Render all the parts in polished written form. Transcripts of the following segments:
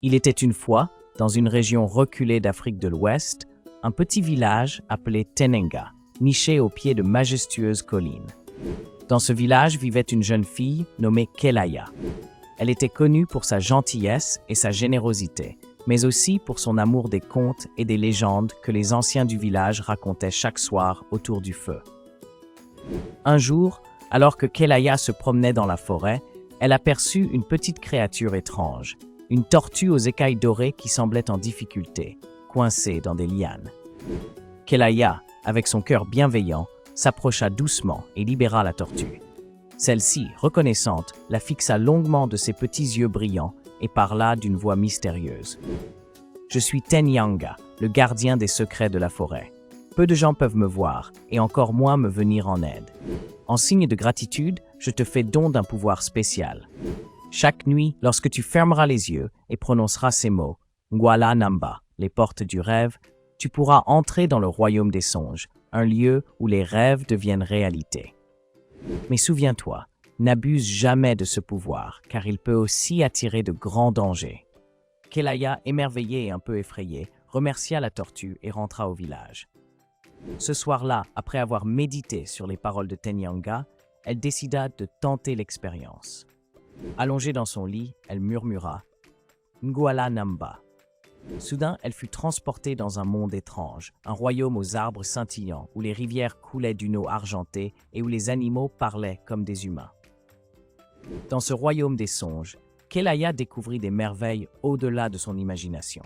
Il était une fois, dans une région reculée d'Afrique de l'Ouest, un petit village appelé Tenenga, niché au pied de majestueuses collines. Dans ce village vivait une jeune fille nommée Kelaya. Elle était connue pour sa gentillesse et sa générosité, mais aussi pour son amour des contes et des légendes que les anciens du village racontaient chaque soir autour du feu. Un jour, alors que Kelaya se promenait dans la forêt, elle aperçut une petite créature étrange, une tortue aux écailles dorées qui semblait en difficulté, coincée dans des lianes. Kelaya, avec son cœur bienveillant, s'approcha doucement et libéra la tortue. Celle-ci, reconnaissante, la fixa longuement de ses petits yeux brillants et parla d'une voix mystérieuse. « Je suis Tenyanga, le gardien des secrets de la forêt. Peu de gens peuvent me voir, et encore moins me venir en aide. En signe de gratitude, je te fais don d'un pouvoir spécial. Chaque nuit, lorsque tu fermeras les yeux et prononceras ces mots, Ngwala Namba, les portes du rêve, tu pourras entrer dans le royaume des songes, un lieu où les rêves deviennent réalité. Mais souviens-toi, n'abuse jamais de ce pouvoir, car il peut aussi attirer de grands dangers. » Kelaya, émerveillée et un peu effrayée, remercia la tortue et rentra au village. Ce soir-là, après avoir médité sur les paroles de Tenyanga, elle décida de tenter l'expérience. Allongée dans son lit, elle murmura « Ngwala Namba ». Soudain, elle fut transportée dans un monde étrange, un royaume aux arbres scintillants, où les rivières coulaient d'une eau argentée et où les animaux parlaient comme des humains. Dans ce royaume des songes, Kelaya découvrit des merveilles au-delà de son imagination.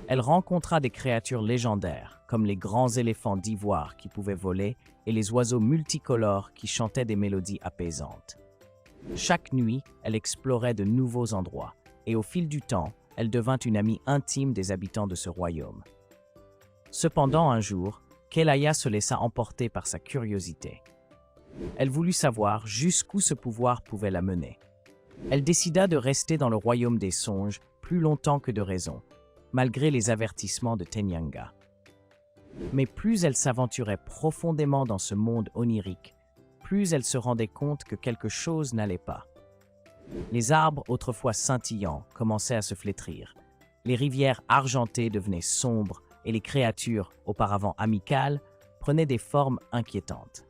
Elle rencontra des créatures légendaires, comme les grands éléphants d'ivoire qui pouvaient voler et les oiseaux multicolores qui chantaient des mélodies apaisantes. Chaque nuit, elle explorait de nouveaux endroits, et au fil du temps, elle devint une amie intime des habitants de ce royaume. Cependant, un jour, Kelaya se laissa emporter par sa curiosité. Elle voulut savoir jusqu'où ce pouvoir pouvait la mener. Elle décida de rester dans le royaume des songes plus longtemps que de raison, malgré les avertissements de Tenyanga. Mais plus elle s'aventurait profondément dans ce monde onirique, plus elle se rendait compte que quelque chose n'allait pas. Les arbres, autrefois scintillants, commençaient à se flétrir. Les rivières argentées devenaient sombres et les créatures, auparavant amicales, prenaient des formes inquiétantes.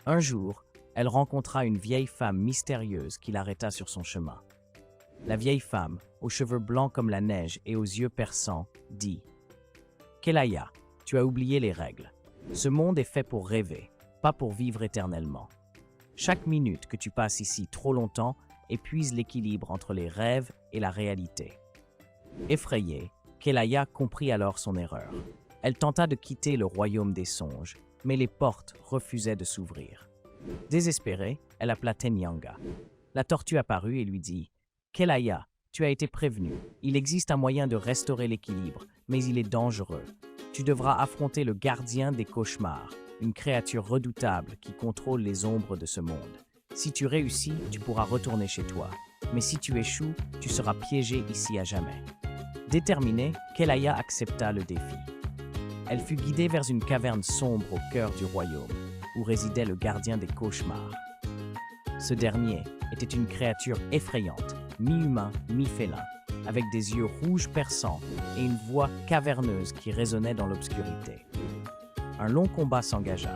Un jour, elle rencontra une vieille femme mystérieuse qui l'arrêta sur son chemin. La vieille femme, aux cheveux blancs comme la neige et aux yeux perçants, dit « Kelaya, tu as oublié les règles. Ce monde est fait pour rêver, pas pour vivre éternellement. Chaque minute que tu passes ici trop longtemps épuise l'équilibre entre les rêves et la réalité. » Effrayée, Kelaya comprit alors son erreur. Elle tenta de quitter le royaume des songes, mais les portes refusaient de s'ouvrir. Désespérée, elle appela Tenyanga. La tortue apparut et lui dit « Kelaya, tu as été prévenue. Il existe un moyen de restaurer l'équilibre, mais il est dangereux. Tu devras affronter le gardien des cauchemars, une créature redoutable qui contrôle les ombres de ce monde. Si tu réussis, tu pourras retourner chez toi. Mais si tu échoues, tu seras piégé ici à jamais. » Déterminée, Kelaya accepta le défi. Elle fut guidée vers une caverne sombre au cœur du royaume, où résidait le gardien des cauchemars. Ce dernier était une créature effrayante, mi-humain, mi-félin, avec des yeux rouges perçants et une voix caverneuse qui résonnait dans l'obscurité. Un long combat s'engagea.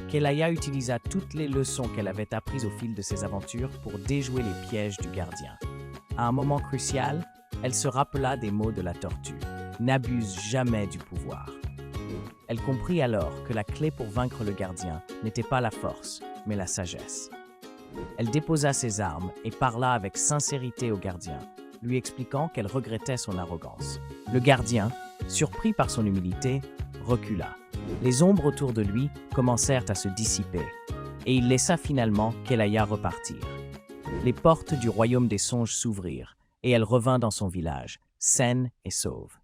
Kelaya utilisa toutes les leçons qu'elle avait apprises au fil de ses aventures pour déjouer les pièges du gardien. À un moment crucial, elle se rappela des mots de la tortue. « N'abuse jamais du pouvoir. » Elle comprit alors que la clé pour vaincre le gardien n'était pas la force, mais la sagesse. Elle déposa ses armes et parla avec sincérité au gardien, lui expliquant qu'elle regrettait son arrogance. Le gardien, surpris par son humilité, recula. Les ombres autour de lui commencèrent à se dissiper, et il laissa finalement Kelaya repartir. Les portes du royaume des songes s'ouvrirent, et elle revint dans son village, saine et sauve.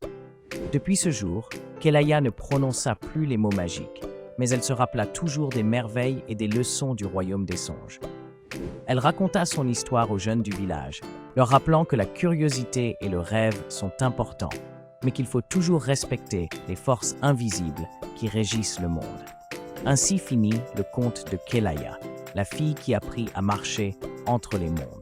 Depuis ce jour, Kelaya ne prononça plus les mots magiques, mais elle se rappela toujours des merveilles et des leçons du royaume des songes. Elle raconta son histoire aux jeunes du village, leur rappelant que la curiosité et le rêve sont importants, mais qu'il faut toujours respecter les forces invisibles qui régissent le monde. Ainsi finit le conte de Kelaya, la fille qui apprit à marcher entre les mondes.